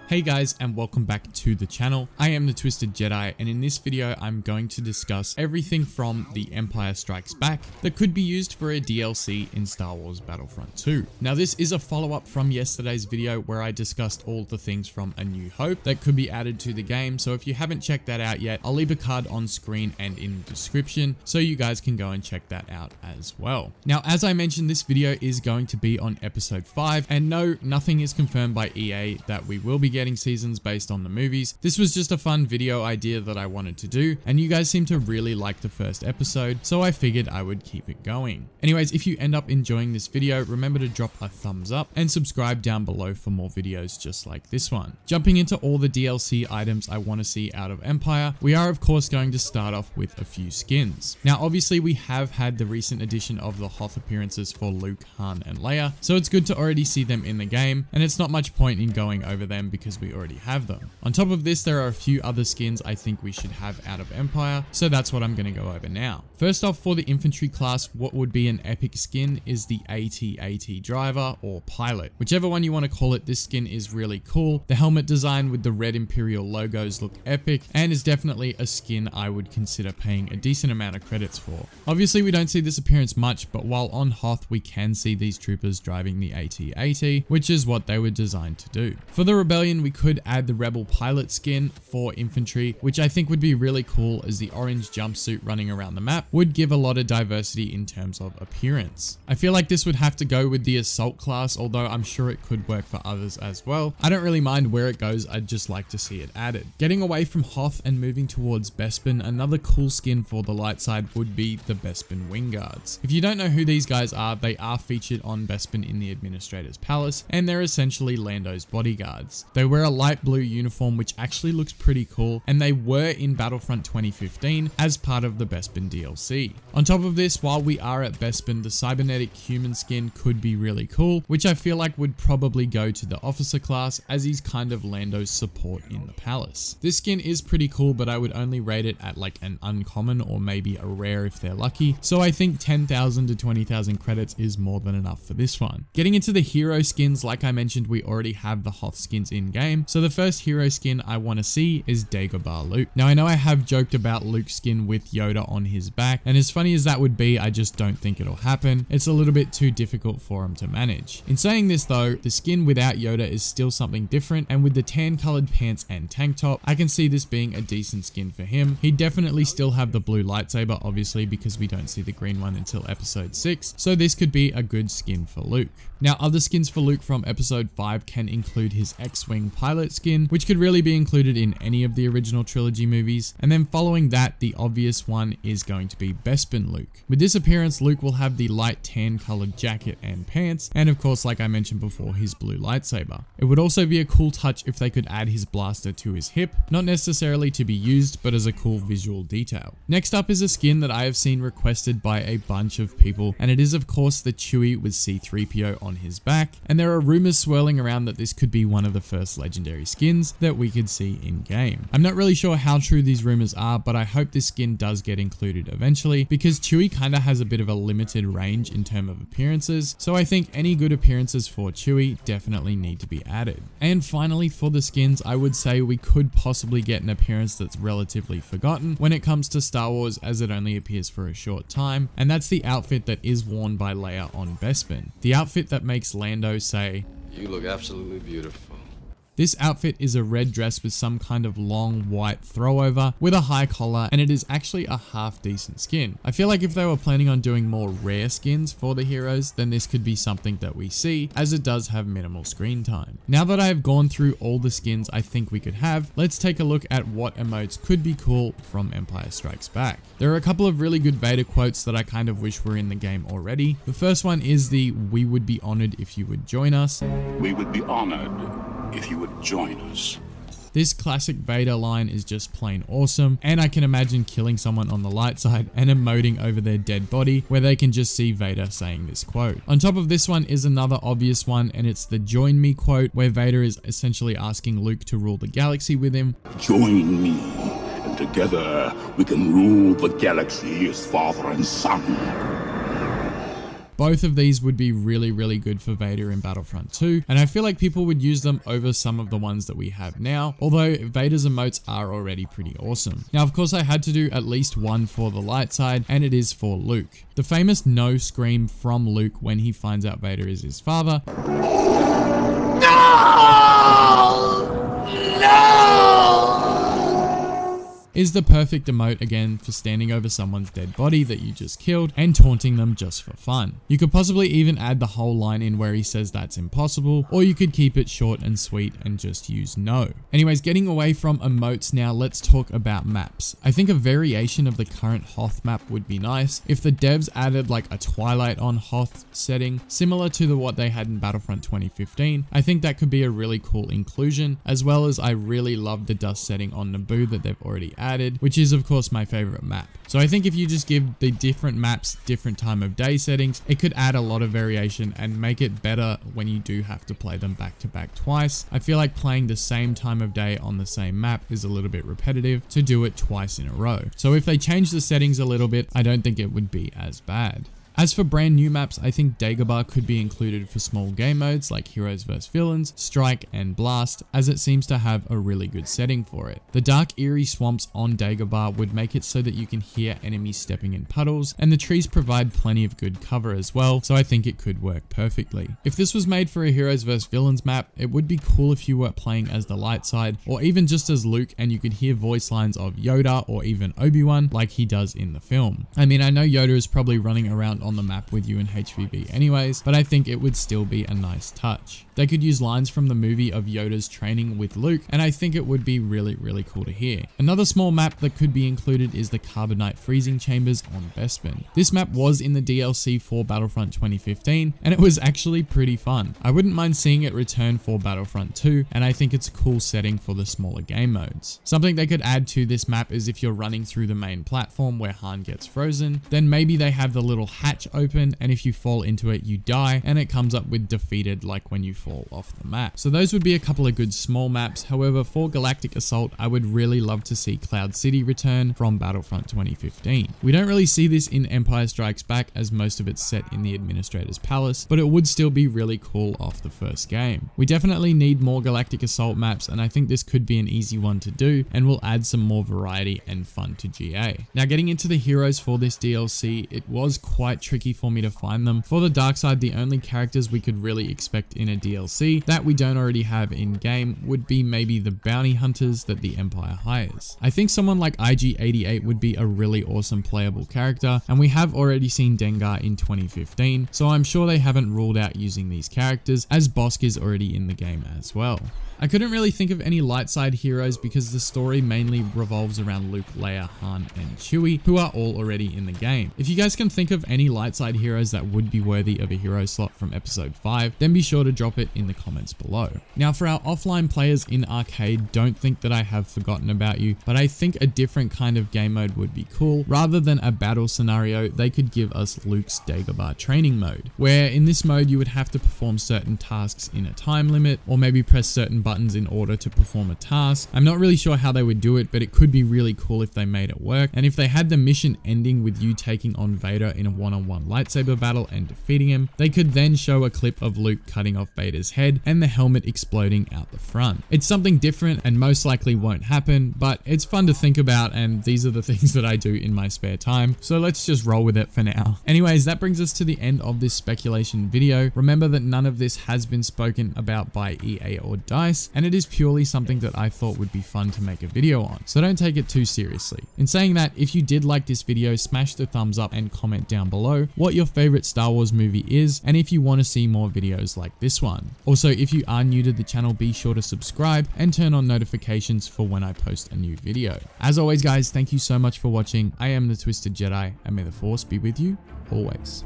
Hey guys, and welcome back to the channel. I am the Twisted Jedi, and in this video I'm going to discuss everything from The Empire Strikes Back that could be used for a DLC in Star Wars Battlefront 2. Now this is a follow-up from yesterday's video where I discussed all the things from A New Hope that could be added to the game, so if you haven't checked that out yet, I'll leave a card on screen and in the description so you guys can go and check that out as well. Now as I mentioned, this video is going to be on episode 5, and no, nothing is confirmed by EA that we will be getting seasons based on the movies. This was just a fun video idea that I wanted to do, and you guys seem to really like the first episode, so I figured I would keep it going. Anyways, if you end up enjoying this video, remember to drop a thumbs up and subscribe down below for more videos just like this one. Jumping into all the DLC items I want to see out of Empire, we are of course going to start off with a few skins. Now obviously we have had the recent addition of the Hoth appearances for Luke, Han, and Leia, so it's good to already see them in the game, and it's not much point in going over them because we already have them. On top of this, there are a few other skins I think we should have out of Empire, so that's what I'm going to go over now. First off, for the infantry class, what would be an epic skin is the AT-AT driver or pilot. Whichever one you want to call it, this skin is really cool. The helmet design with the red Imperial logos look epic, and is definitely a skin I would consider paying a decent amount of credits for. Obviously we don't see this appearance much, but while on Hoth we can see these troopers driving the AT-AT, which is what they were designed to do. For the Rebellion, we could add the Rebel pilot skin for infantry, which I think would be really cool, as the orange jumpsuit running around the map would give a lot of diversity in terms of appearance. I feel like this would have to go with the assault class, although I'm sure it could work for others as well. I don't really mind where it goes, I'd just like to see it added. Getting away from Hoth and moving towards Bespin, another cool skin for the light side would be the Bespin Wing Guards. If you don't know who these guys are, they are featured on Bespin in the Administrator's Palace, and they're essentially Lando's bodyguards. They wear a light blue uniform which actually looks pretty cool, and they were in Battlefront 2015 as part of the Bespin DLC. On top of this, while we are at Bespin, the cybernetic human skin could be really cool, which I feel like would probably go to the officer class, as he's kind of Lando's support in the palace. This skin is pretty cool, but I would only rate it at like an uncommon or maybe a rare if they're lucky, so I think 10,000 to 20,000 credits is more than enough for this one. Getting into the hero skins, like I mentioned, we already have the Hoth skins in game, so the first hero skin I want to see is Dagobah Luke. Now I know I have joked about Luke's skin with Yoda on his back, and as funny as that would be, I just don't think it'll happen. It's a little bit too difficult for him to manage. In saying this though, the skin without Yoda is still something different, and with the tan colored pants and tank top, I can see this being a decent skin for him. He'd definitely still have the blue lightsaber, obviously, because we don't see the green one until episode 6, so this could be a good skin for Luke. Now other skins for Luke from episode 5 can include his X-Wing pilot skin, which could really be included in any of the original trilogy movies, and then following that, the obvious one is going to be Bespin Luke. With this appearance, Luke will have the light tan colored jacket and pants, and of course, like I mentioned before, his blue lightsaber. It would also be a cool touch if they could add his blaster to his hip, not necessarily to be used, but as a cool visual detail. Next up is a skin that I have seen requested by a bunch of people, and it is of course the Chewie with C-3PO on his back, and there are rumors swirling around that this could be one of the first legendary skins that we could see in game. I'm not really sure how true these rumors are, but I hope this skin does get included eventually, because Chewie kinda has a bit of a limited range in terms of appearances, so I think any good appearances for Chewie definitely need to be added. And finally, for the skins, I would say we could possibly get an appearance that's relatively forgotten when it comes to Star Wars, as it only appears for a short time, and that's the outfit that is worn by Leia on Bespin. The outfit that makes Lando say, "You look absolutely beautiful." This outfit is a red dress with some kind of long white throwover with a high collar, and it is actually a half decent skin. I feel like if they were planning on doing more rare skins for the heroes, then this could be something that we see, as it does have minimal screen time. Now that I have gone through all the skins I think we could have, let's take a look at what emotes could be cool from Empire Strikes Back. There are a couple of really good Vader quotes that I kind of wish were in the game already. The first one is the "We would be honored if you would join us." We would be honored if you would join us. This classic Vader line is just plain awesome, and I can imagine killing someone on the light side and emoting over their dead body where they can just see Vader saying this quote. On top of this one is another obvious one, and it's the "Join me" quote, where Vader is essentially asking Luke to rule the galaxy with him. Join me, and together we can rule the galaxy as father and son. Both of these would be really, really good for Vader in Battlefront 2, and I feel like people would use them over some of the ones that we have now, although Vader's emotes are already pretty awesome. Now, of course, I had to do at least one for the light side, and it is for Luke. The famous no scream from Luke when he finds out Vader is his father. Is the perfect emote again for standing over someone's dead body that you just killed and taunting them just for fun. You could possibly even add the whole line in where he says that's impossible, or you could keep it short and sweet and just use no. Anyways, getting away from emotes now, let's talk about maps. I think a variation of the current Hoth map would be nice. If the devs added like a Twilight on Hoth setting, similar to what they had in Battlefront 2015, I think that could be a really cool inclusion, as well as I really love the dust setting on Naboo that they've already added, which is of course my favorite map. So I think if you just give the different maps different time of day settings, it could add a lot of variation and make it better when you do have to play them back to back twice. I feel like playing the same time of day on the same map is a little bit repetitive to do it twice in a row. So if they change the settings a little bit, I don't think it would be as bad. As for brand new maps, I think Dagobah could be included for small game modes like Heroes vs Villains, Strike, and Blast, as it seems to have a really good setting for it. The dark eerie swamps on Dagobah would make it so that you can hear enemies stepping in puddles, and the trees provide plenty of good cover as well, so I think it could work perfectly. If this was made for a Heroes vs Villains map, it would be cool if you were playing as the light side, or even just as Luke, and you could hear voice lines of Yoda or even Obi-Wan like he does in the film. I mean, I know Yoda is probably running around on the map with you in HVV anyways, but I think it would still be a nice touch. They could use lines from the movie of Yoda's training with Luke, and I think it would be really, really cool to hear. Another small map that could be included is the Carbonite Freezing Chambers on Bespin. This map was in the DLC for Battlefront 2015, and it was actually pretty fun. I wouldn't mind seeing it return for Battlefront 2, and I think it's a cool setting for the smaller game modes. Something they could add to this map is if you're running through the main platform where Han gets frozen, then maybe they have the little hatch open, and if you fall into it, you die, and it comes up with defeated like when you fall off the map. So those would be a couple of good small maps. However, for Galactic Assault, I would really love to see Cloud City return from Battlefront 2015. We don't really see this in Empire Strikes Back, as most of it's set in the Administrator's Palace, but it would still be really cool off the first game. We definitely need more Galactic Assault maps, and I think this could be an easy one to do, and will add some more variety and fun to GA. Now, getting into the heroes for this DLC, it was quite tricky for me to find them. For the dark side, the only characters we could really expect in a DLC that we don't already have in game would be maybe the bounty hunters that the Empire hires. I think someone like IG-88 would be a really awesome playable character, and we have already seen Dengar in 2015, so I'm sure they haven't ruled out using these characters, as Bossk is already in the game as well. I couldn't really think of any light side heroes because the story mainly revolves around Luke, Leia, Han, and Chewie, who are all already in the game. If you guys can think of any light side heroes that would be worthy of a hero slot from episode 5, then be sure to drop it in the comments below. Now, for our offline players in arcade, don't think that I have forgotten about you, but I think a different kind of game mode would be cool. Rather than a battle scenario, they could give us Luke's Dagobah training mode, where in this mode you would have to perform certain tasks in a time limit, or maybe press certain buttons in order to perform a task. I'm not really sure how they would do it, but it could be really cool if they made it work. And if they had the mission ending with you taking on Vader in a one-on-one lightsaber battle and defeating him, they could then show a clip of Luke cutting off Vader's head and the helmet exploding out the front. It's something different and most likely won't happen, but it's fun to think about, and these are the things that I do in my spare time, so let's just roll with it for now. Anyways, that brings us to the end of this speculation video. Remember that none of this has been spoken about by EA or DICE, and it is purely something that I thought would be fun to make a video on, so don't take it too seriously. In saying that, if you did like this video, smash the thumbs up and comment down below what your favorite Star Wars movie is, and if you want to see more videos like this one. Also, if you are new to the channel, be sure to subscribe and turn on notifications for when I post a new video. As always guys, thank you so much for watching. I am the Twisted Jedi, and may the Force be with you always.